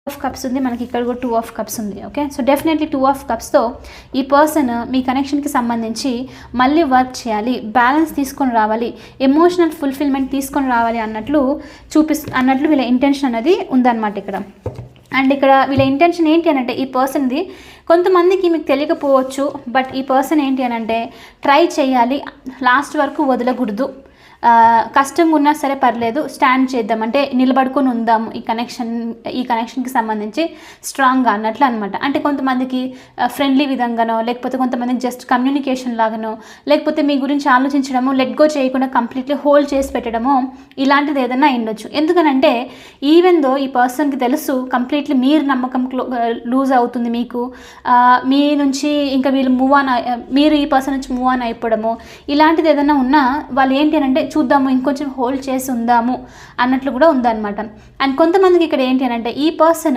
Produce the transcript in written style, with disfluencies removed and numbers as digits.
Of cups ఉంది, మనకి ఇక్కడ కూడా 2 ఆఫ్ కప్స్ ఉంది. ఓకే, సో డెఫినెట్లీ 2 ఆఫ్ కప్స్తో ఈ పర్సన్ మీ కనెక్షన్కి సంబంధించి మళ్ళీ వర్క్ చేయాలి, బ్యాలెన్స్ తీసుకొని రావాలి, ఎమోషనల్ ఫుల్ఫిల్మెంట్ తీసుకొని రావాలి అన్నట్లు వీళ్ళ ఇంటెన్షన్ అనేది ఉందన్నమాట ఇక్కడ. అండ్ ఇక్కడ వీళ్ళ ఇంటెన్షన్ ఏంటి అని అంటే, ఈ పర్సన్ది కొంతమందికి మీకు తెలియకపోవచ్చు, బట్ ఈ పర్సన్ ఏంటి అని అంటే ట్రై చేయాలి, లాస్ట్ వరకు వదలకూడదు, కష్టంగా ఉన్నా సరే పర్లేదు, స్టాండ్ చేద్దాం అంటే నిలబడుకొని ఉందాము ఈ కనెక్షన్కి సంబంధించి స్ట్రాంగ్గా అన్నట్లు అనమాట. అంటే కొంతమందికి ఫ్రెండ్లీ విధంగానో, లేకపోతే కొంతమందికి జస్ట్ కమ్యూనికేషన్ లాగానో, లేకపోతే మీ గురించి ఆలోచించడము, లెట్ గో చేయకుండా కంప్లీట్లీ హోల్డ్ చేసి పెట్టడము, ఇలాంటిది ఏదైనా అయ్యుండొచ్చు. ఎందుకనంటే ఈవెన్ దో ఈ పర్సన్కి తెలుసు కంప్లీట్లీ మీరు నమ్మకం లూజ్ అవుతుంది మీకు, మీ నుంచి ఇంకా వీళ్ళు మీరు ఈ పర్సన్ నుంచి మూవ్ ఆన్ అయిపోవడము, ఇలాంటిది ఏదైనా ఉన్నా వాళ్ళు ఏంటి అంటే చూద్దాము, ఇంకొంచెం హోల్డ్ చేసి ఉందాము అన్నట్లు కూడా ఉందన్నమాట. అండ్ కొంతమందికి ఇక్కడ ఏంటి అని అంటే ఈ పర్సన్